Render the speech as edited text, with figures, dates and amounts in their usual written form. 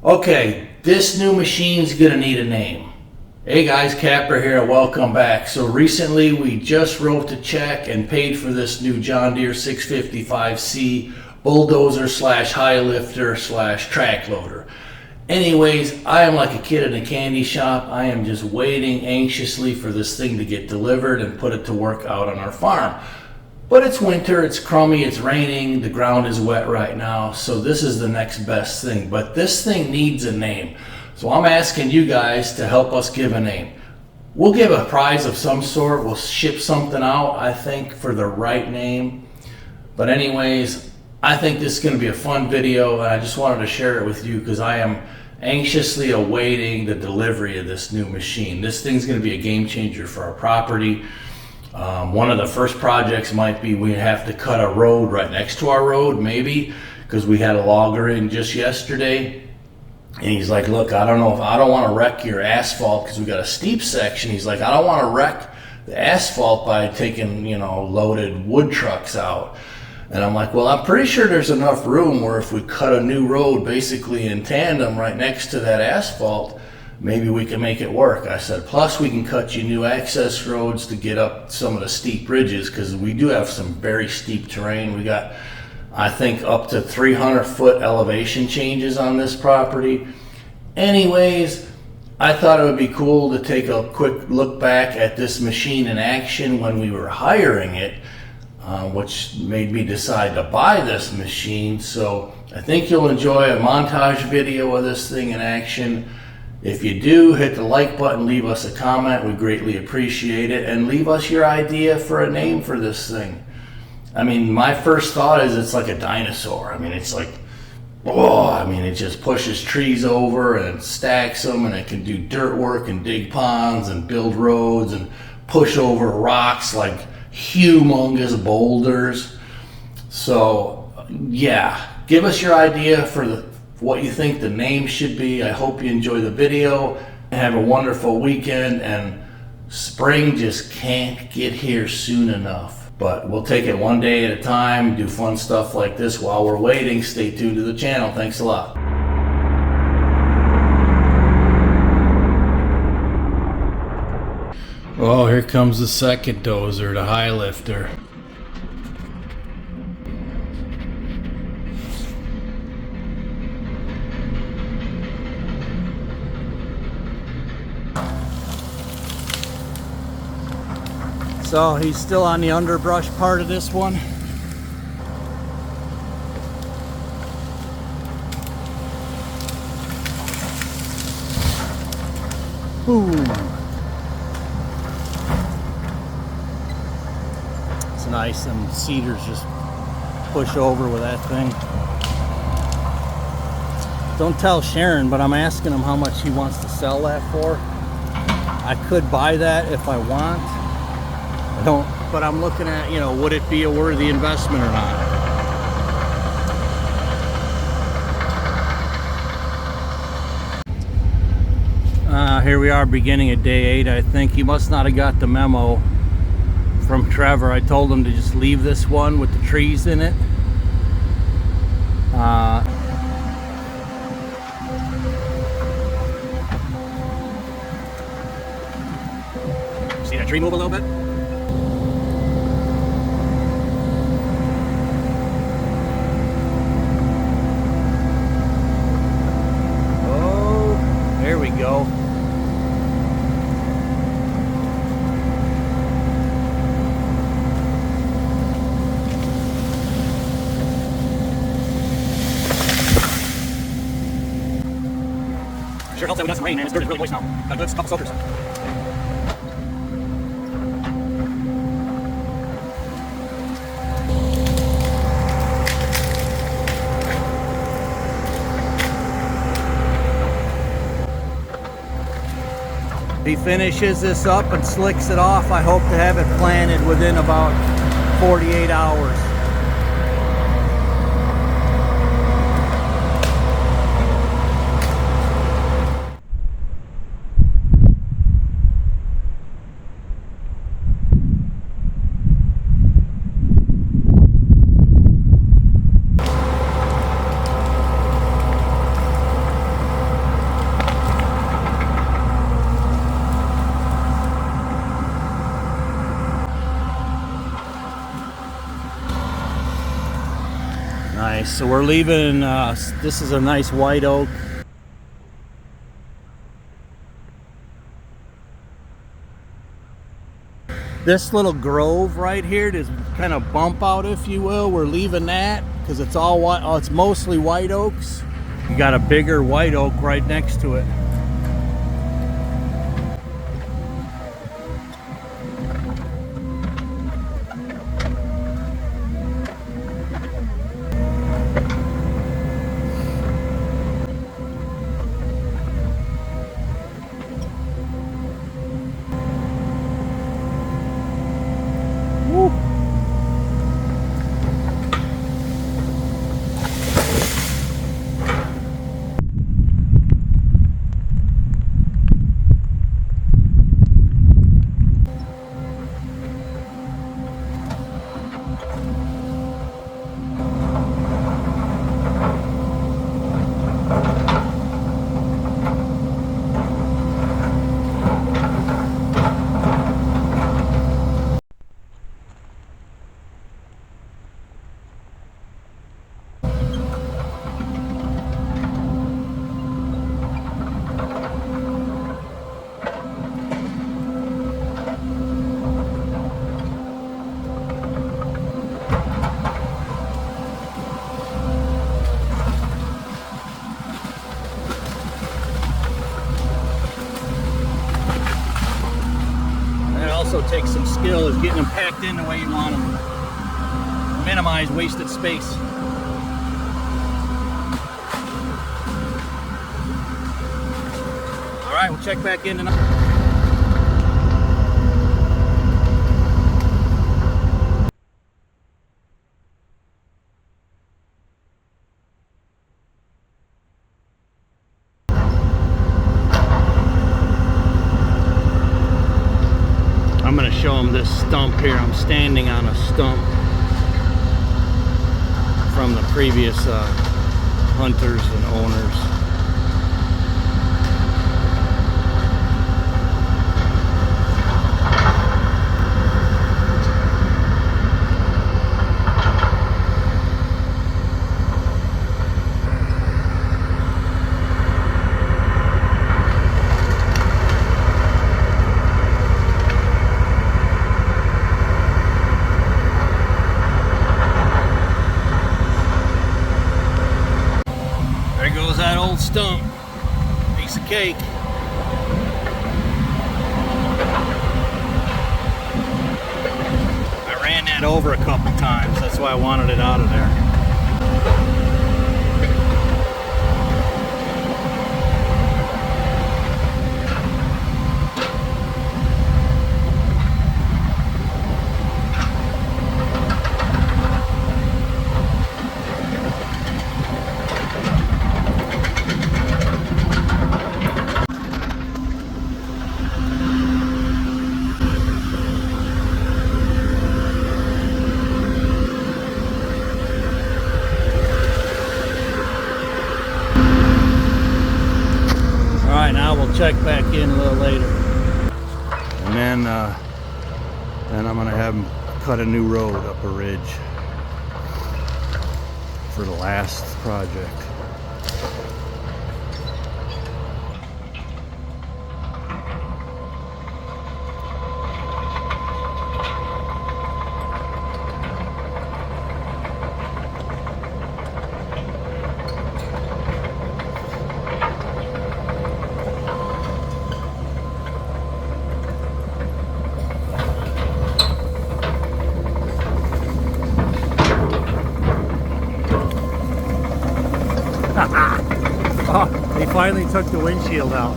Okay, this new machine's gonna need a name. Hey guys, Capper here, welcome back. So recently we just wrote a check and paid for this new John Deere 655C bulldozer slash high lifter slash track loader. Anyways, I am like a kid in a candy shop. I am just waiting anxiously for this thing to get delivered and put it to work out on our farm. But it's winter, it's crummy, it's raining, the ground is wet right now, so this is the next best thing. But this thing needs a name. So I'm asking you guys to help us give a name. We'll give a prize of some sort, we'll ship something out, I think, for the right name. But anyways, I think this is going to be a fun video, and I just wanted to share it with you because I am anxiously awaiting the delivery of this new machine. This thing's going to be a game changer for our property. One of the first projects might be we have to cut a road right next to our road, maybe, because we had a logger in just yesterday. And he's like, look, I don't want to wreck your asphalt because we got a steep section. He's like, I don't want to wreck the asphalt by taking, loaded wood trucks out. And I'm like, well, I'm pretty sure there's enough room where if we cut a new road basically in tandem right next to that asphalt, maybe we can make it work. I said, plus we can cut you new access roads to get up some of the steep ridges because we do have some very steep terrain. We got, I think, up to 300-foot elevation changes on this property. Anyways, I thought it would be cool to take a quick look back at this machine in action when we were hiring it, which made me decide to buy this machine. So I think you'll enjoy a montage video of this thing in action. If you do, hit the like button, leave us a comment, we greatly appreciate it, and leave us your idea for a name for this thing. I mean, my first thought is it's like a dinosaur. I mean, it's like, it just pushes trees over and stacks them, and it can do dirt work and dig ponds and build roads and push over rocks like humongous boulders. So, yeah, give us your idea for what you think the name should be. I hope you enjoy the video. Have a wonderful weekend, and spring just can't get here soon enough. But we'll take it one day at a time, do fun stuff like this while we're waiting. Stay tuned to the channel. Thanks a lot. Oh, here comes the second dozer, the high lifter. So he's still on the underbrush part of this one. Boom. It's nice, and cedars just push over with that thing. Don't tell Sharon, but I'm asking him how much he wants to sell that for. I could buy that if I want. I don't, but I'm looking at, would it be a worthy investment or not? Here we are, beginning of day 8. I think he must not have got the memo from Trevor. I told him to just leave this one with the trees in it. See that tree move a little bit? There we go. Sure helps that we got some rain, man. This dirt is really moist now. Got a good couple soakers. He finishes this up and slicks it off. I hope to have it planted within about 48 hours. So we're leaving, this is a nice white oak. This little grove right here, this kind of bump out, if you will, we're leaving that because it's all white. Oh, it's mostly white oaks. You got a bigger white oak right next to it. Also takes some skill is getting them packed in the way you want them. Minimize wasted space. All right, we'll check back in tonight. I'm going to show them this stump here. I'm standing on a stump from the previous hunters and owners. That old stump, piece of cake. I ran that over a couple times, that's why I wanted it out of there. Now we'll check back in a little later, and then I'm gonna have them cut a new road up a ridge for the last project. Oh, they finally took the windshield out.